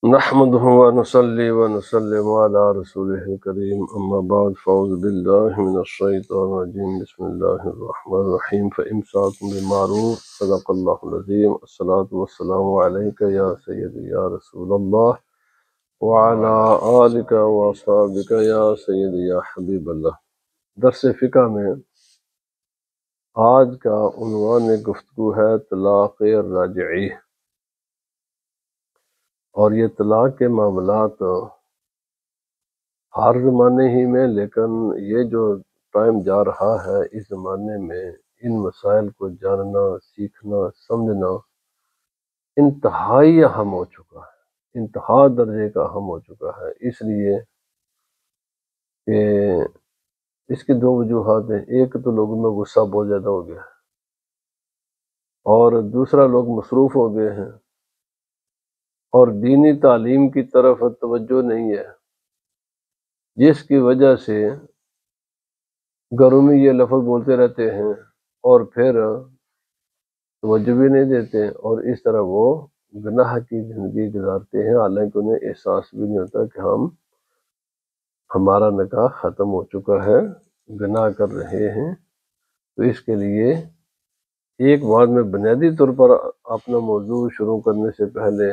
نحمده ونصلي ونسلم على رسوله الكريم أما بعد فأعوذ بالله من الشيطان الرجيم بسم الله الرحمن الرحيم فإمساك بمعروف صدق الله العظيم الصلاة والسلام عليك يا سيدي يا رسول الله وعلى آلك وأصحابك يا سيدي يا حبيب الله۔ درس فقہ میں آج کا عنوان گفتگو ہے طلاق راجعی، اور یہ طلاق کے معاملات ہر زمانے ہی میں، لیکن یہ جو ٹائم جا رہا ہے اس زمانے میں ان مسائل کو جاننا، سیکھنا، سمجھنا انتہائی اہم ہو چکا ہے، انتہا درجے کا اہم ہو چکا ہے، اس لیے کہ اس کی دو وجوہات ہیں۔ ایک تو لوگوں میں غصہ بہت زیادہ ہو گیا ہے، اور دوسرا لوگ مصروف ہو گئے ہیں اور دینی تعلیم کی طرف توجہ نہیں ہے، جس کی وجہ سے گھروں میں یہ لفظ بولتے رہتے ہیں اور پھر توجہ بھی نہیں دیتے، اور اس طرح وہ گناہ کی زندگی گزارتے ہیں، حالانکہ انہیں احساس بھی نہیں ہوتا کہ ہمارا نکاح ختم ہو چکا ہے، گناہ کر رہے ہیں۔ تو اس کے لیے ایک بات میں بنیادی طور پر اپنا موضوع شروع کرنے سے پہلے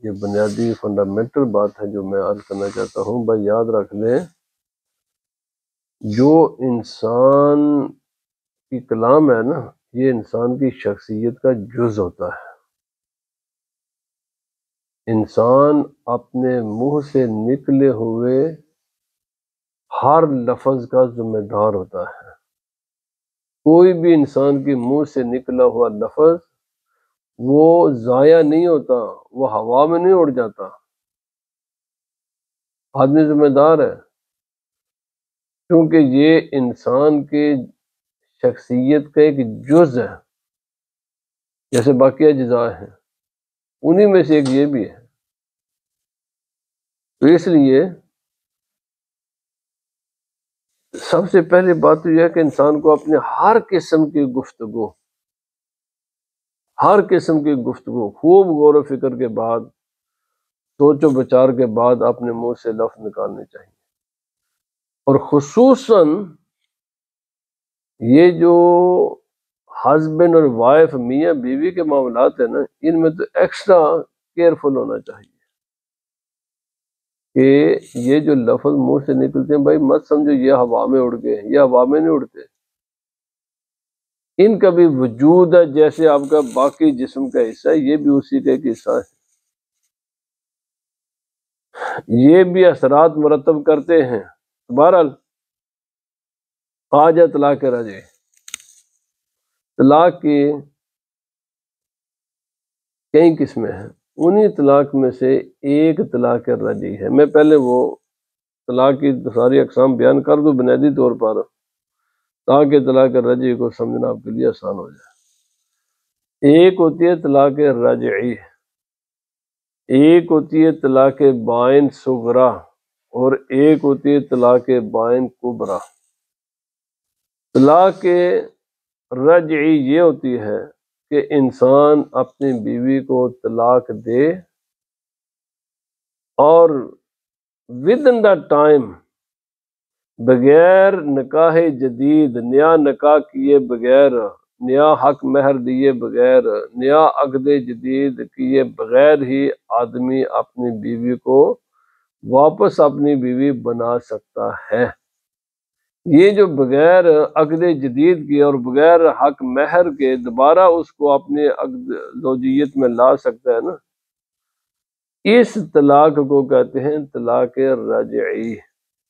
یہ بنیادی فنڈامنٹل بات ہے جو میں عرض کرنا چاہتا ہوں۔ بھائی یاد رکھ لیں، جو انسان کی کلام ہے نا، یہ انسان کی شخصیت کا جز ہوتا ہے۔ انسان اپنے منہ سے نکلے ہوئے ہر لفظ کا ذمہ دار ہوتا ہے۔ کوئی بھی انسان کے منہ سے نکلا ہوا لفظ وہ ضائع نہیں ہوتا، وہ ہوا میں نہیں اڑ جاتا، آدمی ذمہ دار ہے، کیونکہ یہ انسان کے شخصیت کا ایک جز ہے، جیسے باقی اجزاء ہیں، انہی میں سے ایک یہ بھی ہے۔ تو اس لیے سب سے پہلی بات تو یہ ہے کہ انسان کو اپنے ہر قسم کی گفتگو خوب غور و فکر کے بعد، سوچ و بچار کے بعد اپنے منہ سے لفظ نکالنے چاہیے، اور خصوصاً یہ جو ہسبینڈ اور وائف، میاں بیوی کے معاملات ہیں نا، ان میں تو ایکسٹرا کیئرفل ہونا چاہیے کہ یہ جو لفظ منہ سے نکلتے ہیں، بھائی مت سمجھو یہ ہوا میں اڑ گئے، یہ ہوا میں نہیں اڑتے، ان کا بھی وجود ہے، جیسے آپ کا باقی جسم کا حصہ ہے، یہ بھی اسی کا ایک حصہ ہے، یہ بھی اثرات مرتب کرتے ہیں۔ بہرحال آ جائے طلاق راجعی۔ طلاق کی کئی قسمیں ہیں، انہی طلاق میں سے ایک طلاق راجعی ہے۔ میں پہلے وہ طلاق کی ساری اقسام بیان کر دوں بنیادی طور پر، تاکہ طلاق راجعی کو سمجھنا آپ کے لیے آسان ہو جائے۔ ایک ہوتی ہے طلاق راجعی، ایک ہوتی ہے طلاق بائن صغریٰ، اور ایک ہوتی ہے طلاق بائن کبریٰ۔ طلاق رجعی یہ ہوتی ہے کہ انسان اپنی بیوی کو طلاق دے اور ودن دا ٹائم، بغیر نکاح جدید، نیا نکاح کیے بغیر، نیا حق مہر دیے بغیر، نیا عقد جدید کیے بغیر ہی آدمی اپنی بیوی کو واپس اپنی بیوی بنا سکتا ہے۔ یہ جو بغیر عقد جدید کے اور بغیر حق مہر کے دوبارہ اس کو اپنے عقد زوجیت میں لا سکتا ہے نا، اس طلاق کو کہتے ہیں طلاق رجعی۔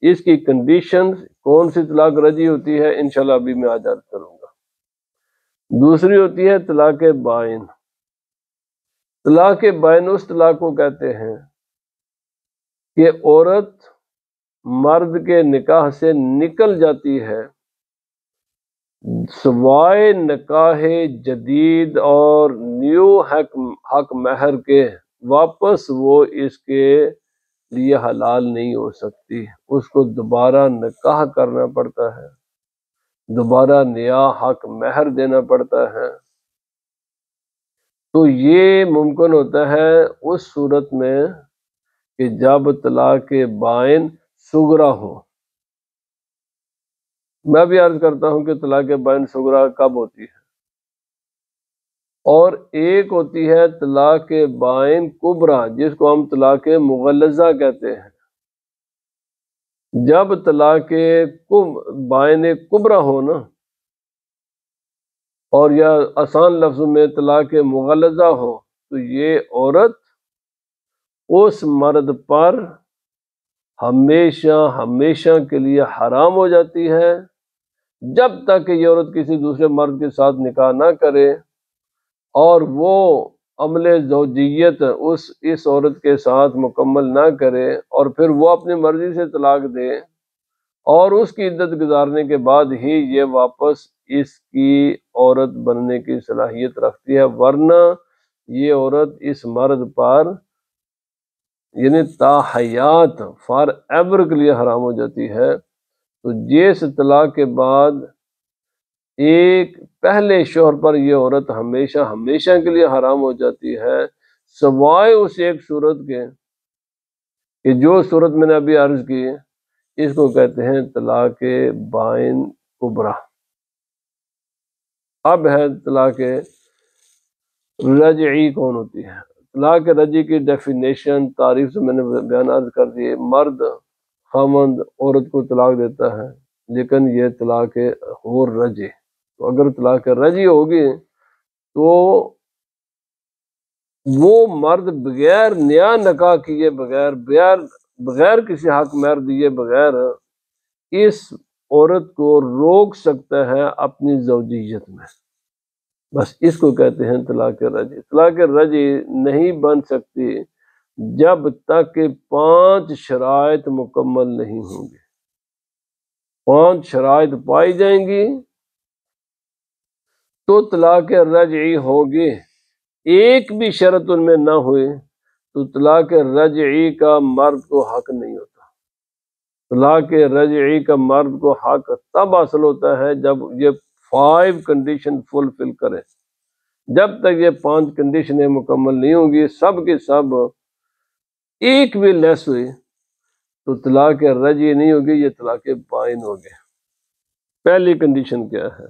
اس کی کنڈیشن کون سی طلاق رجعی ہوتی ہے انشاءاللہ ابھی میں آج عرض کروں گا۔ دوسری ہوتی ہے طلاق بائن۔ طلاق بائن اس طلاق کو کہتے ہیں کہ عورت مرد کے نکاح سے نکل جاتی ہے، سوائے نکاح جدید اور نیو حق مہر کے واپس وہ اس کے لیے حلال نہیں ہو سکتی، اس کو دوبارہ نکاح کرنا پڑتا ہے، دوبارہ نیا حق مہر دینا پڑتا ہے۔ تو یہ ممکن ہوتا ہے اس صورت میں کہ جب طلاق بائن صغرا ہو۔ میں بھی عرض کرتا ہوں کہ طلاق بائن صغرا کب ہوتی ہے، اور ایک ہوتی ہے طلاق بائن کبرا جس کو ہم طلاق مغلظہ کہتے ہیں۔ جب طلاق بائن کبرا ہو نا، اور یا آسان لفظ میں طلاق مغلظہ ہو، تو یہ عورت اس مرد پر ہمیشہ ہمیشہ کے لیے حرام ہو جاتی ہے، جب تک کہ یہ عورت کسی دوسرے مرد کے ساتھ نکاح نہ کرے اور وہ عمل زوجیت اس عورت کے ساتھ مکمل نہ کرے، اور پھر وہ اپنی مرضی سے طلاق دے، اور اس کی عدت گزارنے کے بعد ہی یہ واپس اس کی عورت بننے کی صلاحیت رکھتی ہے، ورنہ یہ عورت اس مرد پر یعنی تا حیات فار ایور کے لیے حرام ہو جاتی ہے۔ تو جس طلاق کے بعد ایک پہلے شوہر پر یہ عورت ہمیشہ ہمیشہ کے لیے حرام ہو جاتی ہے، سوائے اس ایک صورت کے کہ جو صورت میں نے ابھی عرض کی، اس کو کہتے ہیں طلاق بائن کبرا۔ اب ہے طلاق رجعی کون ہوتی ہے۔ طلاق رجعی کی ڈیفینیشن تعریف سے میں نے بیان عرض کر دی۔ مرد خاوند عورت کو طلاق دیتا ہے، لیکن یہ طلاق ہو رجعی، تو اگر طلاق رجعی ہوگی تو وہ مرد بغیر نیا نکاح کیے بغیر کسی حق مہر دیے بغیر اس عورت کو روک سکتا ہے اپنی زوجیت میں، بس اس کو کہتے ہیں طلاق رجعی۔ طلاق رجعی نہیں بن سکتی جب تک کہ 5 شرائط مکمل نہیں ہوں گے۔ 5 شرائط پائی جائیں گی تو طلاق رجعی ہوگی۔ ایک بھی شرط ان میں نہ ہوئی تو طلاق رجعی کا مرد کو حق نہیں ہوتا۔ طلاق رجعی کا مرد کو حق تب حاصل ہوتا ہے جب یہ 5 کنڈیشن فلفل کرے۔ جب تک یہ 5 کنڈیشنیں مکمل نہیں ہوں گی، سب کے سب ایک بھی لیس ہوئی، تو طلاق رجعی نہیں ہوگی، یہ طلاق بائن ہوگی۔ پہلی کنڈیشن کیا ہے؟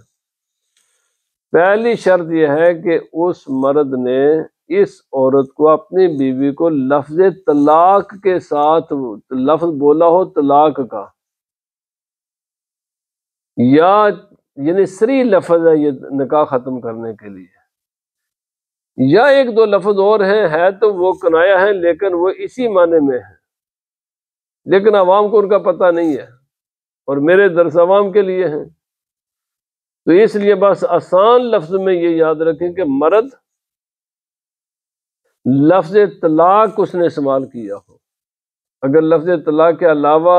پہلی شرط یہ ہے کہ اس مرد نے اس عورت کو اپنی بیوی کو لفظ طلاق کے ساتھ لفظ بولا ہو طلاق کا، یا یعنی صریح لفظ ہے یہ نکاح ختم کرنے کے لیے، یا 1-2 لفظ اور ہیں، ہے تو وہ کنایا ہے لیکن وہ اسی معنی میں ہے، لیکن عوام کو ان کا پتہ نہیں ہے، اور میرے درس عوام کے لیے ہیں۔ تو اس لیے بس آسان لفظ میں یہ یاد رکھیں کہ مرد لفظ طلاق اس نے استعمال کیا ہو، اگر لفظ طلاق کے علاوہ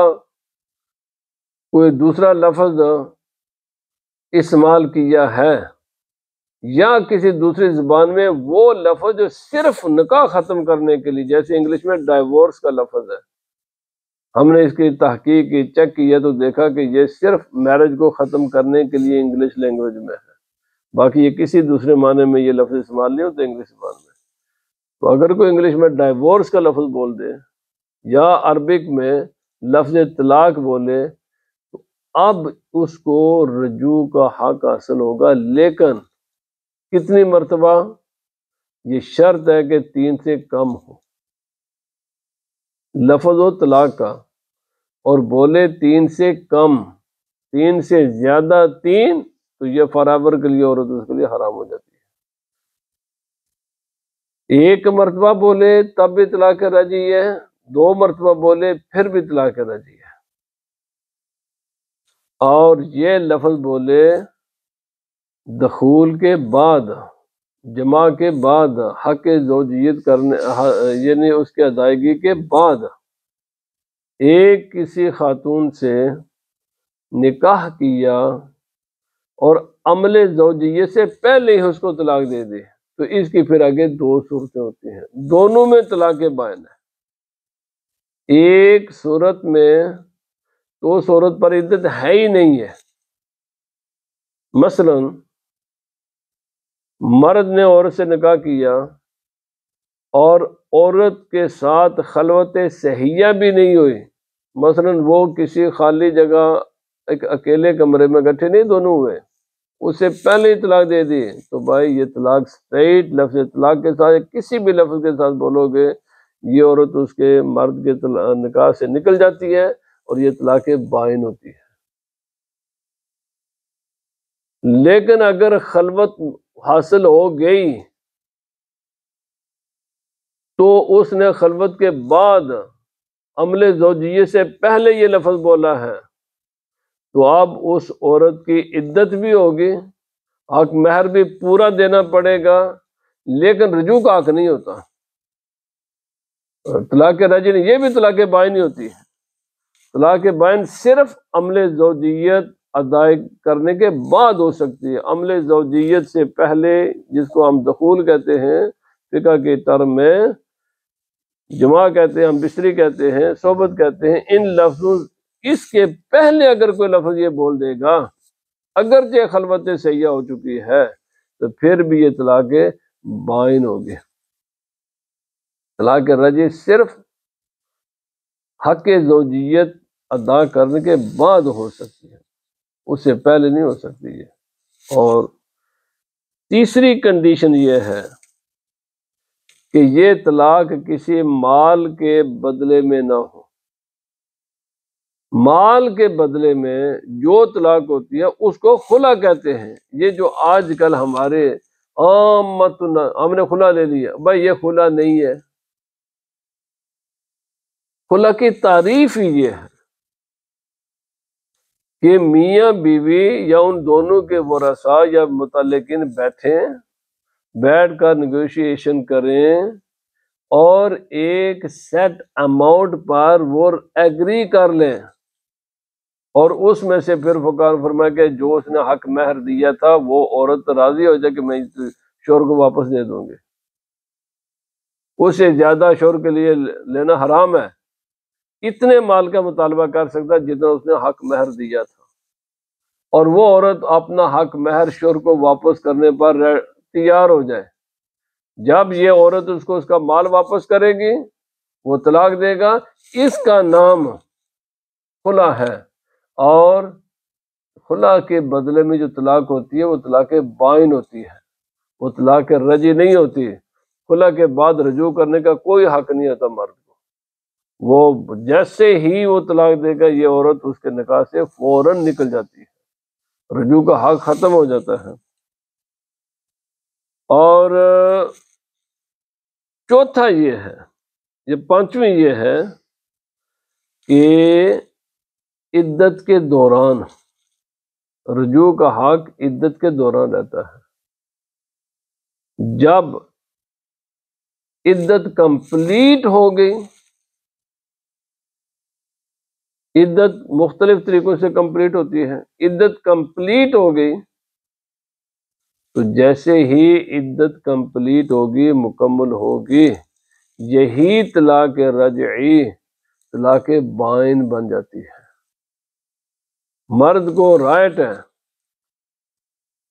کوئی دوسرا لفظ استعمال کیا ہے، یا کسی دوسری زبان میں وہ لفظ جو صرف نکاح ختم کرنے کے لیے، جیسے انگلش میں ڈائیورس کا لفظ ہے، ہم نے اس کی تحقیق کی، چیک کیا تو دیکھا کہ یہ صرف میرج کو ختم کرنے کے لیے انگلش لینگویج میں ہے، باقی یہ کسی دوسرے معنی میں یہ لفظ استعمال نہیں ہوتے انگلش زبان میں۔ تو اگر کوئی انگلش میں ڈائیورس کا لفظ بول دے یا عربک میں لفظ طلاق بولے، تو اب اس کو رجوع کا حق حاصل ہوگا، لیکن کتنی مرتبہ؟ یہ شرط ہے کہ 3 سے کم ہو لفظ ہو طلاق کا، اور بولے 3 سے کم، 3 سے زیادہ 3 تو یہ فارایور کے لیے عورت اس کے لیے حرام ہو جاتی ہے۔ 1 مرتبہ بولے تب بھی طلاق رجعی ہے، 2 مرتبہ بولے پھر بھی طلاق رجعی ہے، اور یہ لفظ بولے دخول کے بعد، جماع کے بعد، حق زوجیت کرنے یعنی اس کے ادائیگی کے بعد، ایک کسی خاتون سے نکاح کیا اور عمل زوجیت سے پہلے ہی اس کو طلاق دے دے، تو اس کی پھر آگے 2 صورتیں ہوتی ہیں، دونوں میں طلاق بائن ہے۔ ایک صورت میں تو صورت پر عدت ہے ہی نہیں ہے، مثلا مرد نے عورت سے نکاح کیا اور عورت کے ساتھ خلوت صحیحہ بھی نہیں ہوئی، مثلا وہ کسی خالی جگہ ایک اکیلے کمرے میں گٹھے نہیں دونوں ہوئے، اسے پہلے ہی طلاق دے دی، تو بھائی یہ طلاق سٹریٹ لفظ طلاق کے ساتھ کسی بھی لفظ کے ساتھ بولو گے یہ عورت اس کے مرد کے نکاح سے نکل جاتی ہے اور یہ طلاق بائن ہوتی ہے۔ لیکن اگر خلوت حاصل ہو گئی تو اس نے خلوت کے بعد عمل زوجیے سے پہلے یہ لفظ بولا ہے، تو اب اس عورت کی عدت بھی ہوگی، حق مہر بھی پورا دینا پڑے گا، لیکن رجوع کا حق نہیں ہوتا۔ طلاق رجعی یہ بھی طلاق بائن نہیں ہوتی ہے۔ طلاق بائن صرف عمل زوجیت ادائی کرنے کے بعد ہو سکتی ہے، عمل زوجیت سے پہلے، جس کو ہم دخول کہتے ہیں فقہ کی ٹرم میں، جماع کہتے ہیں، ہم بستری کہتے ہیں، صحبت کہتے ہیں، ان لفظوں اس کے پہلے اگر کوئی لفظ یہ بول دے گا اگرچہ خلوت صحیحہ ہو چکی ہے تو پھر بھی یہ طلاق بائن ہوگی۔ طلاق رجعی صرف حق زوجیت ادا کرنے کے بعد ہو سکتی ہے، اس سے پہلے نہیں ہو سکتی ہے۔ اور تیسری کنڈیشن یہ ہے کہ یہ طلاق کسی مال کے بدلے میں نہ ہو۔ مال کے بدلے میں جو طلاق ہوتی ہے اس کو خلا کہتے ہیں۔ یہ جو آج کل ہمارے ہم نے خلا لے لیا، بھائی یہ خلا نہیں ہے۔ خلا کی تعریف ہی یہ ہے کہ میاں بیوی یا ان دونوں کے ورثاء یا متعلقین بیٹھ کر نیگوشیشن کریں اور ایک سیٹ اماؤنٹ پر وہ ایگری کر لیں، اور اس میں سے پھر فقہاء نے فرمایا کہ جو اس نے حق مہر دیا تھا وہ عورت راضی ہو جائے کہ میں شوہر کو واپس دے دوں گی، اس سے زیادہ شوہر کے لیے لینا حرام ہے، اتنے مال کا مطالبہ کر سکتا جتنا اس نے حق مہر دیا تھا، اور وہ عورت اپنا حق مہر شوہر کو واپس کرنے پر تیار ہو جائے۔ جب یہ عورت اس کو اس کا مال واپس کرے گی، وہ طلاق دے گا، اس کا نام خلا ہے۔ اور خلا کے بدلے میں جو طلاق ہوتی ہے وہ طلاق بائن ہوتی ہے، وہ طلاق رجعی نہیں ہوتی۔ خلا کے بعد رجوع کرنے کا کوئی حق نہیں ہوتا مرد کو، وہ جیسے ہی وہ طلاق دے گا یہ عورت اس کے نکاح سے فوراً نکل جاتی ہے، رجوع کا حق ختم ہو جاتا ہے۔ اور چوتھا یہ ہے، یہ پانچویں یہ ہے کہ عدت کے دوران، رجوع کا حق عدت کے دوران رہتا ہے۔ جب عدت کمپلیٹ ہو گئی، عدت مختلف طریقوں سے کمپلیٹ ہوتی ہے، عدت کمپلیٹ ہو گئی تو جیسے ہی عدت کمپلیٹ ہوگی، مکمل ہوگی، یہی طلاق رجعی طلاق بائن بن جاتی ہے۔ مرد کو رائٹ ہے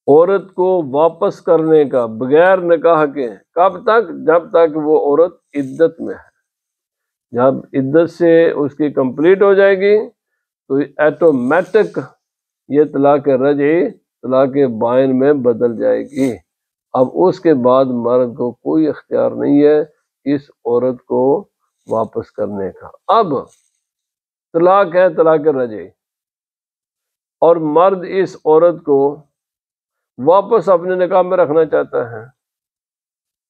عورت کو واپس کرنے کا بغیر نکاح کے، کب تک؟ جب تک وہ عورت عدت میں ہے۔ جب عدت سے اس کی کمپلیٹ ہو جائے گی تو ایٹومیٹک یہ طلاق رجعی طلاق بائن میں بدل جائے گی۔ اب اس کے بعد مرد کو کوئی اختیار نہیں ہے اس عورت کو واپس کرنے کا۔ اب طلاق ہے طلاق رجعی، اور مرد اس عورت کو واپس اپنے نکاح میں رکھنا چاہتا ہے،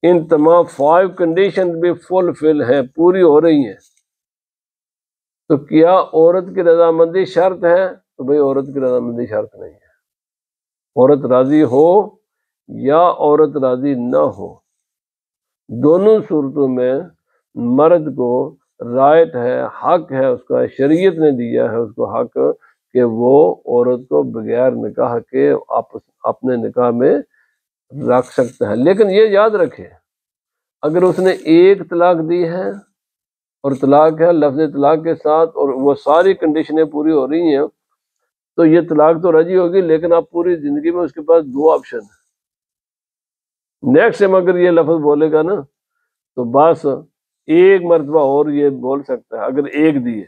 ان تمام 5 کنڈیشن بھی فلفل ہیں، پوری ہو رہی ہیں، تو کیا عورت کی رضامندی شرط ہے؟ تو بھئی عورت کی رضامندی شرط نہیں ہے، عورت راضی ہو یا عورت راضی نہ ہو، دونوں صورتوں میں مرد کو رائٹ ہے، حق ہے، اس کا شریعت نے دیا ہے اس کو حق کہ وہ عورت کو بغیر نکاح کے اپنے نکاح میں رکھ سکتا ہے۔ لیکن یہ یاد رکھے اگر اس نے ایک طلاق دی ہے اور طلاق ہے لفظ طلاق کے ساتھ اور وہ ساری کنڈیشنیں پوری ہو رہی ہیں تو یہ طلاق تو رجعی ہوگی، لیکن اب پوری زندگی میں اس کے پاس 2 آپشن ہیں۔ نیکسٹ ٹائم اگر یہ لفظ بولے گا نا تو بس ایک مرتبہ اور یہ بول سکتا ہے اگر ایک دیے،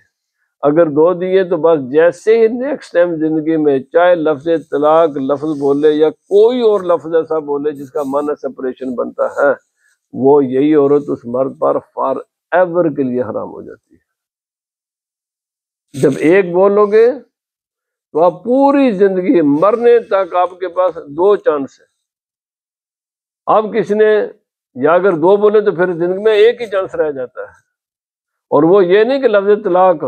اگر دو دیے تو بس جیسے ہی نیکسٹ ٹائم زندگی میں چاہے لفظ طلاق لفظ بولے یا کوئی اور لفظ ایسا بولے جس کا معنی سپریشن بنتا ہے، وہ یہی عورت اس مرد پر فار ایور کے لیے حرام ہو جاتی ہے۔ جب ایک بولو گے تو آپ پوری زندگی مرنے تک آپ کے پاس دو چانس ہے۔ اب کسی نے یا اگر دو بولے تو پھر زندگی میں ایک ہی چانس رہ جاتا ہے، اور وہ یہ نہیں کہ لفظ طلاق،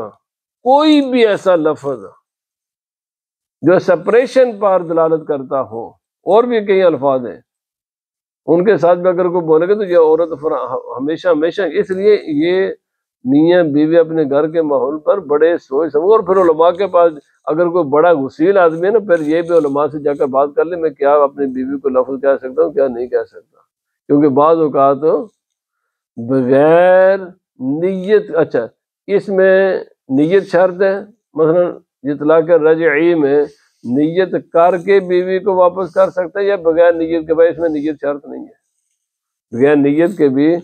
کوئی بھی ایسا لفظ جو سپریشن پر دلالت کرتا ہو، اور بھی کئی الفاظ ہیں ان کے ساتھ بھی اگر کوئی بولے گا تو یہ عورت ہمیشہ ہمیشہ، اس لیے یہ میاں بیوی اپنے گھر کے ماحول پر بڑے سوچ سمجھ، اور پھر علماء کے پاس اگر کوئی بڑا غسیل آدمی ہے نا، پھر یہ بھی علماء سے جا کر بات کر لے میں کیا اپنی بیوی کو لفظ کہہ سکتا ہوں کیا نہیں کہہ سکتا، کیونکہ بعض اوقات بغیر نیت، اچھا اس میں نیت شرط ہے، مثلا یہ طلاق رجعی میں نیت کر کے بیوی کو واپس کر سکتا ہے یا بغیر نیت کے؟ بھائی اس میں نیت شرط نہیں ہے، بغیر نیت کے بھی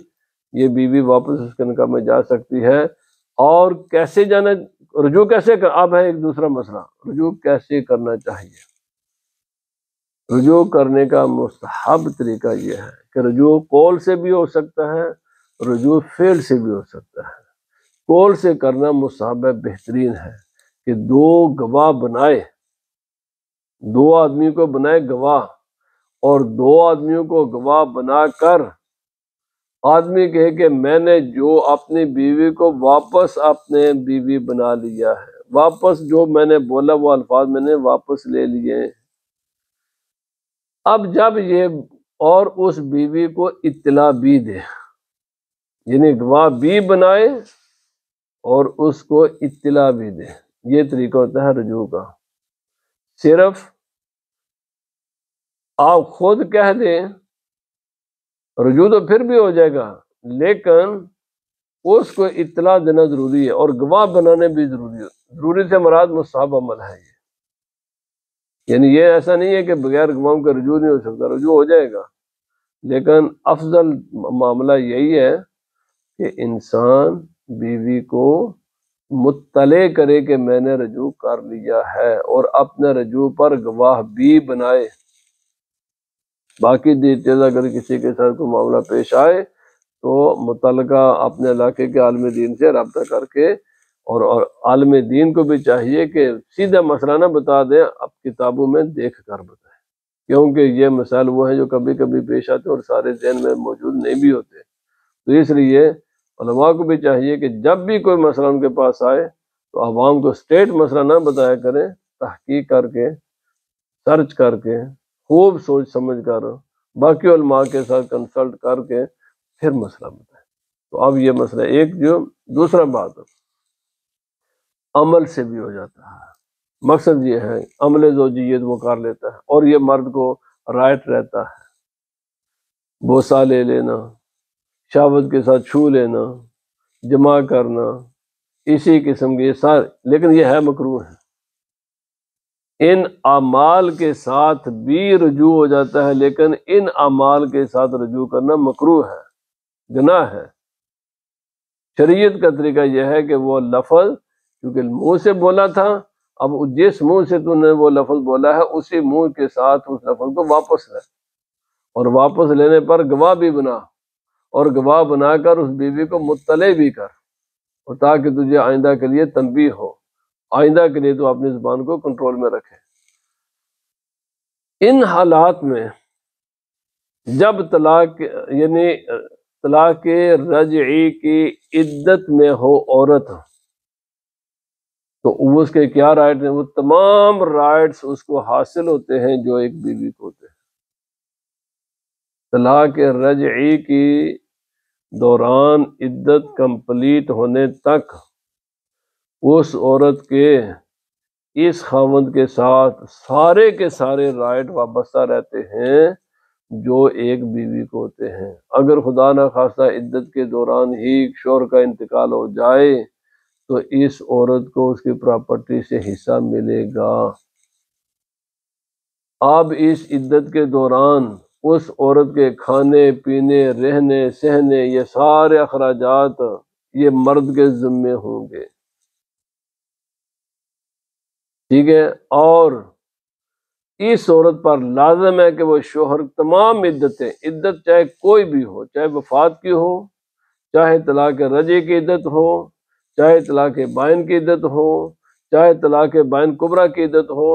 یہ بیوی واپس اس کے نکاح میں جا سکتی ہے۔ اور کیسے جانا، رجوع کیسے کر، اب ہے ایک دوسرا مسئلہ، رجوع کیسے کرنا چاہیے۔ رجوع کرنے کا مستحب طریقہ یہ ہے کہ رجوع قول سے بھی ہو سکتا ہے، رجوع فعل سے بھی ہو سکتا ہے۔ قول سے کرنا مستحب ہے، بہترین ہے کہ دو گواہ بنائے، دو آدمی کو بنائے گواہ، اور دو آدمیوں کو گواہ بنا کر آدمی کہے کہ میں نے جو اپنی بیوی کو واپس اپنے بیوی بنا لیا ہے، واپس جو میں نے بولا وہ الفاظ میں نے واپس لے لیے۔ اب جب یہ اور اس بیوی کو اطلاع بھی دے، یعنی گواہ بھی بنائے اور اس کو اطلاع بھی دے، یہ طریقہ ہوتا ہے رجوع کا۔ صرف آپ خود کہہ دیں رجوع تو پھر بھی ہو جائے گا، لیکن اس کو اطلاع دینا ضروری ہے، اور گواہ بنانے بھی ضروری ہے۔ ضروری سے مراد مستحب عمل ہے یہ، یعنی یہ ایسا نہیں ہے کہ بغیر گواہوں کا رجوع نہیں ہو سکتا، رجوع ہو جائے گا، لیکن افضل معاملہ یہی ہے کہ انسان بیوی کو مطلع کرے کہ میں نے رجوع کر لیا ہے، اور اپنے رجوع پر گواہ بھی بنائے۔ باقی ڈیٹیل اگر کسی کے ساتھ کوئی معاملہ پیش آئے تو متعلقہ اپنے علاقے کے عالم دین سے رابطہ کر کے، اور عالم دین کو بھی چاہیے کہ سیدھا مسئلہ نہ بتا دیں، اب کتابوں میں دیکھ کر بتائیں، کیونکہ یہ مسائل وہ ہیں جو کبھی کبھی پیش آتے ہیں اور سارے ذہن میں موجود نہیں بھی ہوتے، تو اس لیے علماء کو بھی چاہیے کہ جب بھی کوئی مسئلہ ان کے پاس آئے تو عوام کو اسٹیٹ مسئلہ نہ بتایا کریں، تحقیق کر کے، سرچ کر کے، خوب سوچ سمجھ کر، باقی علماء کے ساتھ کنسلٹ کر کے پھر مسئلہ بتائیں۔ تو اب یہ مسئلہ ایک جو دوسرا بات عمل سے بھی ہو جاتا ہے، مقصد یہ ہے عمل زوجیت وہ کر لیتا ہے، اور یہ مرد کو رائٹ رہتا ہے بوسہ لے لینا، شہوت کے ساتھ چھو لینا، جمع کرنا، اسی قسم کے سارے، لیکن یہ ہے مکروہ ہے۔ ان اعمال کے ساتھ بھی رجوع ہو جاتا ہے، لیکن ان اعمال کے ساتھ رجوع کرنا مکروہ ہے، گناہ ہے۔ شریعت کا طریقہ یہ ہے کہ وہ لفظ کیونکہ منہ سے بولا تھا، اب جس منہ سے تو نے وہ لفظ بولا ہے اسی منہ کے ساتھ اس لفظ کو واپس لے، اور واپس لینے پر گواہ بھی بنا، اور گواہ بنا کر اس بیوی کو مطلع بھی کر، اور تاکہ تجھے آئندہ کے لیے تنبیہ ہو، آئندہ کے لیے تو اپنی زبان کو کنٹرول میں رکھے۔ ان حالات میں جب طلاق یعنی طلاق رجعی کی عدت میں ہو عورت، تو اس کے کیا رائٹ ہیں؟ وہ تمام رائٹس اس کو حاصل ہوتے ہیں جو ایک بیوی کو ہوتے ہیں۔ طلاق رجعی کی دوران عدت کمپلیٹ ہونے تک اس عورت کے اس خاوند کے ساتھ سارے کے سارے رائٹ وابستہ رہتے ہیں جو ایک بیوی کو ہوتے ہیں۔ اگر خدا نخواستہ عدت کے دوران ہی شوہر کا انتقال ہو جائے تو اس عورت کو اس کی پراپرٹی سے حصہ ملے گا۔ اب اس عدت کے دوران اس عورت کے کھانے پینے رہنے سہنے یہ سارے اخراجات یہ مرد کے ذمے ہوں گے، ٹھیک ہے۔ اور اس عورت پر لازم ہے کہ وہ شوہر تمام عدتیں، عدت چاہے کوئی بھی ہو، چاہے وفات کی ہو، چاہے طلاق رجعی کی عدت ہو، چاہے طلاق بائن کی عدت ہو، چاہے طلاق بائن کبریٰ کی عدت ہو،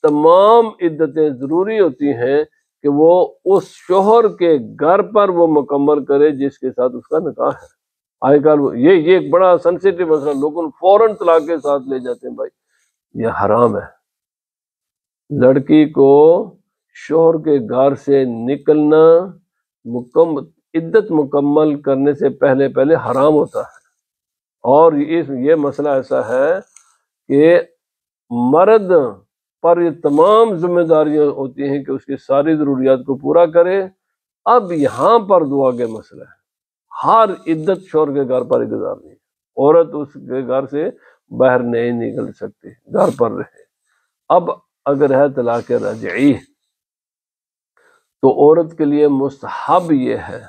تمام عدتیں ضروری ہوتی ہیں کہ وہ اس شوہر کے گھر پر وہ مکمل کرے جس کے ساتھ اس کا نکاح ہے۔ آج کل یہ ایک بڑا سینسیٹیو مسئلہ، لوگوں فوراً طلاق کے ساتھ لے جاتے ہیں۔ بھائی یہ حرام ہے۔ لڑکی کو شوہر کے گھر سے نکلنا عدت مکمل کرنے سے پہلے حرام ہوتا ہے۔ اور یہ مسئلہ ایسا ہے کہ مرد پر یہ تمام ذمہ داریاں ہوتی ہیں کہ اس کی ساری ضروریات کو پورا کرے۔ اب یہاں پر دو آگے مسئلہ ہے، ہر عدت شوہر کے گھر پر ہی گزارنی ہے، عورت اس کے گھر سے باہر نہیں نکل سکتی، گھر پر رہے۔ اب اگر ہے طلاق رجعی تو عورت کے لیے مستحب یہ ہے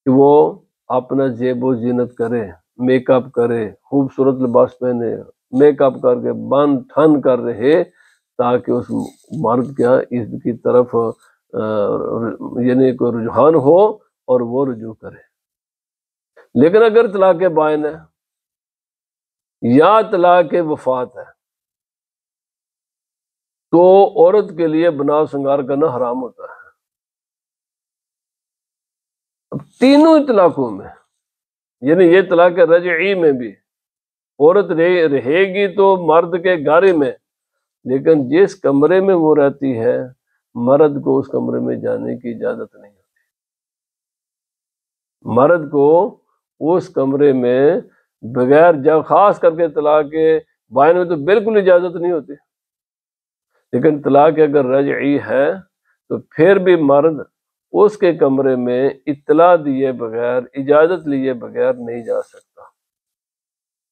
کہ وہ اپنا زیب و زینت کرے، میک اپ کرے، خوبصورت لباس پہنے، میک اپ کر کے بن ٹھن کر رہے تاکہ اس مرد کا اس کی طرف یعنی کوئی رجحان ہو اور وہ رجوع کرے۔ لیکن اگر طلاق بائن ہے یا طلاق وفات ہے تو عورت کے لیے بناؤ سنگار کرنا حرام ہوتا ہے۔ اب تینوں طلاقوں میں یعنی یہ طلاق رجعی میں بھی عورت رہے گی تو مرد کے گھر میں، لیکن جس کمرے میں وہ رہتی ہے مرد کو اس کمرے میں جانے کی اجازت نہیں ہوتی۔ مرد کو اس کمرے میں بغیر جب خاص کر کے طلاق بائن میں تو بالکل اجازت نہیں ہوتی، لیکن طلاق اگر رجعی ہے تو پھر بھی مرد اس کے کمرے میں اطلاع دیے بغیر اجازت لیے بغیر نہیں جا سکتا۔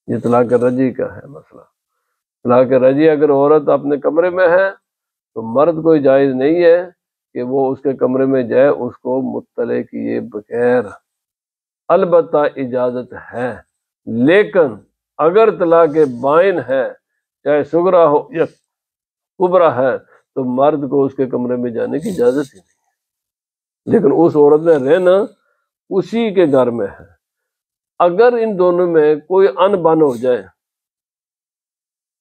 یہ طلاق رجعی کا ہے مسئلہ۔ طلاق رجعی اگر عورت اپنے کمرے میں ہے تو مرد کو جائز نہیں ہے کہ وہ اس کے کمرے میں جائے اس کو مطلع کیے بغیر۔ البتہ اجازت ہے، لیکن اگر طلاق بائن ہے چاہے صغریٰ ہو یا کبریٰ ہے تو مرد کو اس کے کمرے میں جانے کی اجازت ہی نہیں ہے، لیکن اس عورت نے رہنا اسی کے گھر میں ہے۔ اگر ان دونوں میں کوئی ان بن ہو جائے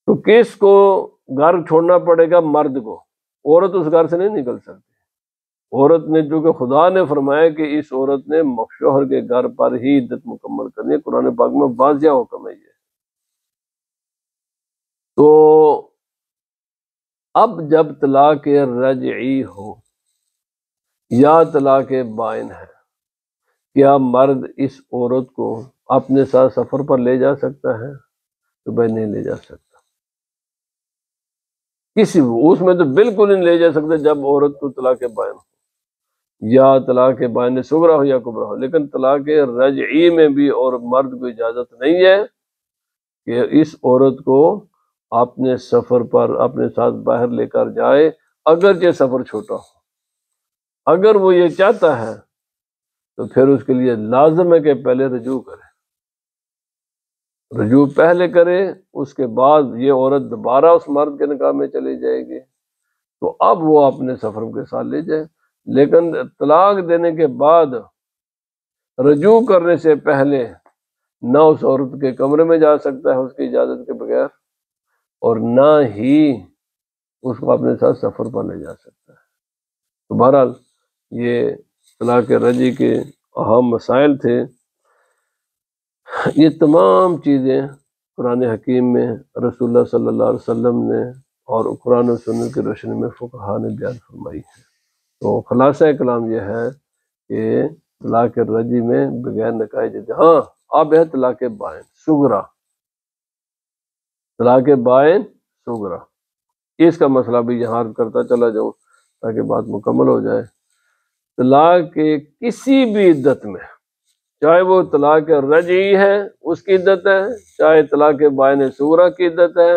تو کس کو گھر چھوڑنا پڑے گا؟ مرد کو۔ عورت اس گھر سے نہیں نکل سکتی۔ عورت نے جو کہ خدا نے فرمایا کہ اس عورت نے شوہر کے گھر پر ہی عدت مکمل کرنی ہے، قرآن پاک میں واضح حکم ہے یہ۔ تو اب جب طلاق رجعی ہو یا طلاق بائن ہے، کیا مرد اس عورت کو اپنے ساتھ سفر پر لے جا سکتا ہے؟ تو بھائی نہیں لے جا سکتا۔ کسی اس میں تو بالکل نہیں لے جا سکتا جب عورت کو طلاق بائن ہو یا طلاق بائن صغریٰ ہو یا کبریٰ ہو۔ لیکن طلاق رجعی میں بھی اور مرد کو اجازت نہیں ہے کہ اس عورت کو اپنے سفر پر اپنے ساتھ باہر لے کر جائے، اگرچہ سفر چھوٹا ہو۔ اگر وہ یہ چاہتا ہے تو پھر اس کے لیے لازم ہے کہ پہلے رجوع کرے، رجوع پہلے کرے، اس کے بعد یہ عورت دوبارہ اس مرد کے نکاح میں چلی جائے گی تو اب وہ اپنے سفر کے ساتھ لے جائے۔ لیکن طلاق دینے کے بعد رجوع کرنے سے پہلے نہ اس عورت کے کمرے میں جا سکتا ہے اس کی اجازت کے بغیر، اور نہ ہی اس کو اپنے ساتھ سفر پر لے جا سکتا ہے۔ تو بہرحال یہ طلاق رجعی کے اہم مسائل تھے۔ یہ تمام چیزیں قرآن حکیم میں رسول اللہ صلی اللہ علیہ وسلم نے اور قرآن و سنت کی روشنی میں فقہا نے بیان فرمائی ہے۔ تو خلاصہ کلام یہ ہے کہ طلاق رجعی میں بغیر نکاح جائز۔ ہاں اب ہے طلاق بائن صغریٰ، طلاق بائن صغریٰ، اس کا مسئلہ بھی یہاں کرتا چلا جاؤں تاکہ بات مکمل ہو جائے۔ طلاق کے کسی بھی عدت میں، چاہے وہ طلاق رجعی ہے اس کی عدت ہے، چاہے طلاق بائن صغریٰ کی عدت ہے،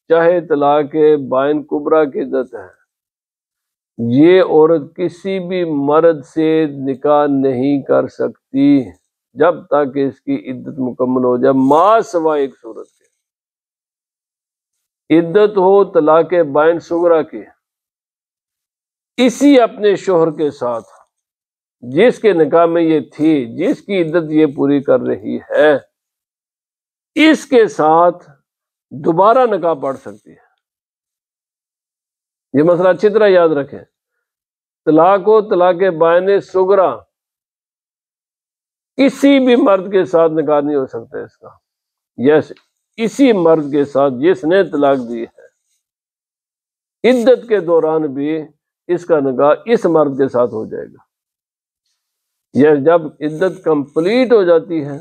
چاہے طلاق بائن کبریٰ کی عدت ہے، یہ عورت کسی بھی مرد سے نکاح نہیں کر سکتی جب تک کہ اس کی عدت مکمل ہو جائے، ما سوائے ایک صورت کے، عدت ہو طلاق بائن صغریٰ کی، اسی اپنے شوہر کے ساتھ جس کے نکاح میں یہ تھی، جس کی عدت یہ پوری کر رہی ہے، اس کے ساتھ دوبارہ نکاح پڑھ سکتی ہے۔ یہ مسئلہ اچھی طرح یاد رکھیں، طلاق و طلاق بائن صغریٰ کسی بھی مرد کے ساتھ نکاح نہیں ہو سکتا اس کا، یس اسی مرد کے ساتھ جس نے طلاق دی ہے، عدت کے دوران بھی اس کا نکاح اس مرد کے ساتھ ہو جائے گا۔ یہ جب عدت کمپلیٹ ہو جاتی ہے،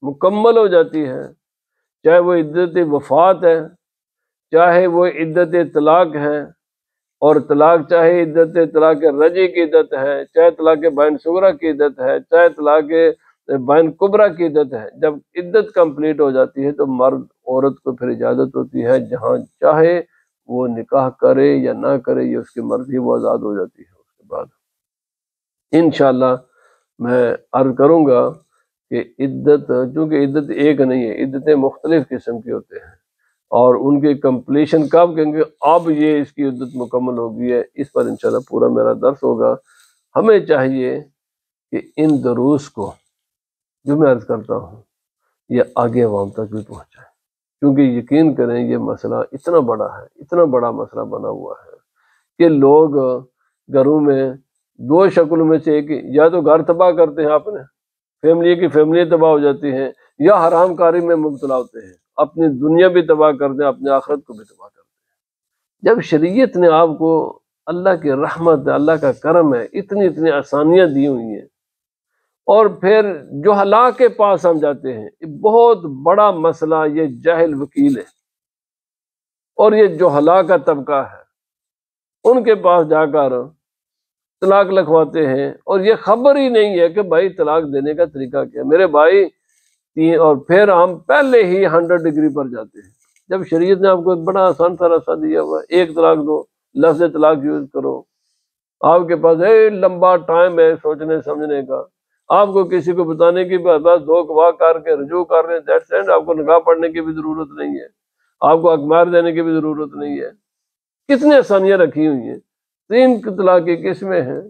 مکمل ہو جاتی ہے، چاہے وہ عدت وفات ہے، چاہے وہ عدت طلاق ہے، اور طلاق چاہے عدت طلاق رجعی کی عدت ہے، چاہے طلاق بائن صغریٰ کی عدت ہے، چاہے طلاق بائن کبریٰ کی عدت ہے، جب عدت کمپلیٹ ہو جاتی ہے تو مرد عورت کو پھر اجازت ہوتی ہے جہاں چاہے وہ نکاح کرے یا نہ کرے، یہ اس کی مرضی، وہ آزاد ہو جاتی ہے۔ اس کے بعد انشاءاللہ میں عرض کروں گا کہ عدت، چونکہ عدت ایک نہیں ہے، عدتیں مختلف قسم کی ہوتے ہیں، اور ان کی کمپلیشن کب کہیں گے اب یہ اس کی عدت مکمل ہوگی ہے، اس پر انشاءاللہ پورا میرا درس ہوگا۔ ہمیں چاہیے کہ ان دروس کو جو میں عرض کرتا ہوں یہ آگے عوام تک بھی پہنچائیں، کیونکہ یقین کریں یہ مسئلہ اتنا بڑا ہے، اتنا بڑا مسئلہ بنا ہوا ہے کہ لوگ گھروں میں دو شکلوں میں سے ایک، یا تو گھر تباہ کرتے ہیں اپنے، فیملی تباہ ہو جاتی ہیں، یا حرام کاری میں مبتلا ہوتے ہیں، اپنی دنیا بھی تباہ کرتے ہیں، اپنے آخرت کو بھی تباہ کرتے ہیں۔ جب شریعت نے آپ کو، اللہ کی رحمت ہے، اللہ کا کرم ہے، اتنی آسانیاں دی ہوئی ہیں، اور پھر جہلاء کے پاس ہم جاتے ہیں، بہت بڑا مسئلہ یہ جاہل وکیل ہے، اور یہ جہلاء کا طبقہ ہے، ان کے پاس جا کر طلاق لکھواتے ہیں، اور یہ خبر ہی نہیں ہے کہ بھائی طلاق دینے کا طریقہ کیا میرے بھائی، اور پھر ہم پہلے ہی 100 ڈگری پر جاتے ہیں، جب شریعت نے آپ کو بڑا آسان سا راستہ دیا ہوا ہے، ایک طلاق دو، لفظ طلاق یوز کرو، آپ کے پاس لمبا ٹائم ہے سوچنے سمجھنے کا، آپ کو کسی کو بتانے کی بس دو گواہ کر کے رجوع کر رہے ہیں، دیٹس اینڈ، آپ کو نکاح پڑھنے کی بھی ضرورت نہیں ہے، آپ کو اخبار دینے کی بھی ضرورت نہیں ہے، کتنی آسانیاں رکھی ہوئی ہیں، 3 طلاق کی قسمیں ہیں،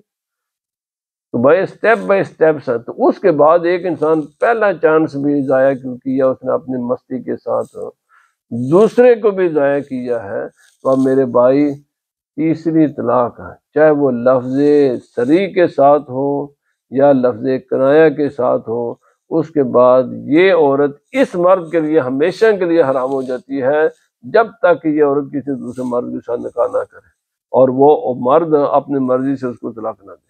تو بھائی اسٹیپ بائی اسٹیپس ہے، تو اس کے بعد ایک انسان پہلا چانس بھی ضائع کیوں کیا، اس نے اپنی مستی کے ساتھ دوسرے کو بھی ضائع کیا ہے، تو اب میرے بھائی تیسری طلاق ہے، چاہے وہ لفظ صریح کے ساتھ ہو یا لفظ کنایہ کے ساتھ ہو، اس کے بعد یہ عورت اس مرد کے لیے ہمیشہ کے لیے حرام ہو جاتی ہے جب تک یہ عورت کسی دوسرے مرد کے ساتھ نکاح نہ کرے، اور وہ مرد اپنی مرضی سے اس کو طلاق نہ دے۔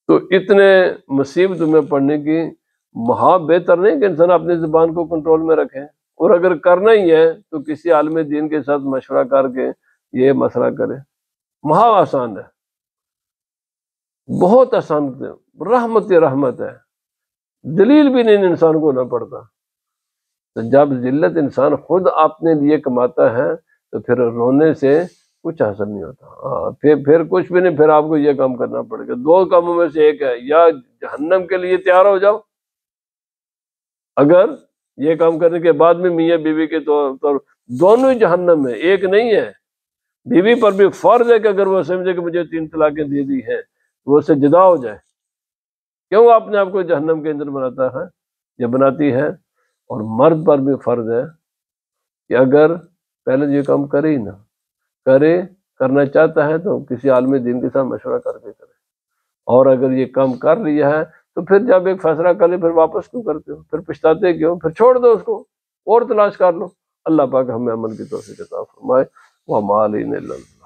تو اتنے مصیبتوں میں پڑنے کی مہا بہتر نہیں کہ انسان اپنی زبان کو کنٹرول میں رکھے، اور اگر کرنا ہی ہے تو کسی عالم دین کے ساتھ مشورہ کر کے یہ مسئلہ کرے، مہا آسان ہے، بہت آسان ہے، رحمت ہے، دلیل بھی نہیں انسان کو نہ پڑتا۔ تو جب ذلت انسان خود اپنے لیے کماتا ہے تو پھر رونے سے کچھ حاصل نہیں ہوتا، پھر کچھ بھی نہیں، پھر آپ کو یہ کام کرنا پڑے گا۔ 2 کاموں میں سے ایک ہے، یا جہنم کے لیے تیار ہو جاؤ، اگر یہ کام کرنے کے بعد میں میاں بیوی کے طور دونوں ہی جہنم میں، ایک نہیں ہے، بیوی پر بھی فرض ہے کہ اگر وہ سمجھے کہ مجھے 3 طلاقیں دے دی ہیں وہ اس سے جدا ہو جائے، کیوں اپنے آپ کو جہنم کے اندر بناتا ہے یا بناتی ہے۔ اور مرد پر بھی فرض ہے کہ اگر پہلے یہ کام کرے ہی نہ کرے، کرنا چاہتا ہے تو کسی عالم دین کے ساتھ مشورہ کر کے کرے، اور اگر یہ کام کر لیا ہے تو پھر جب ایک فیصلہ کر لے پھر واپس کیوں کرتے ہو، پھر پچھتاتے کیوں، پھر چھوڑ دو اس کو اور تلاش کر لو۔ اللہ پاک ہمیں عمل کی توفیق عطا فرمائے۔ وما علینا الا البلاغ۔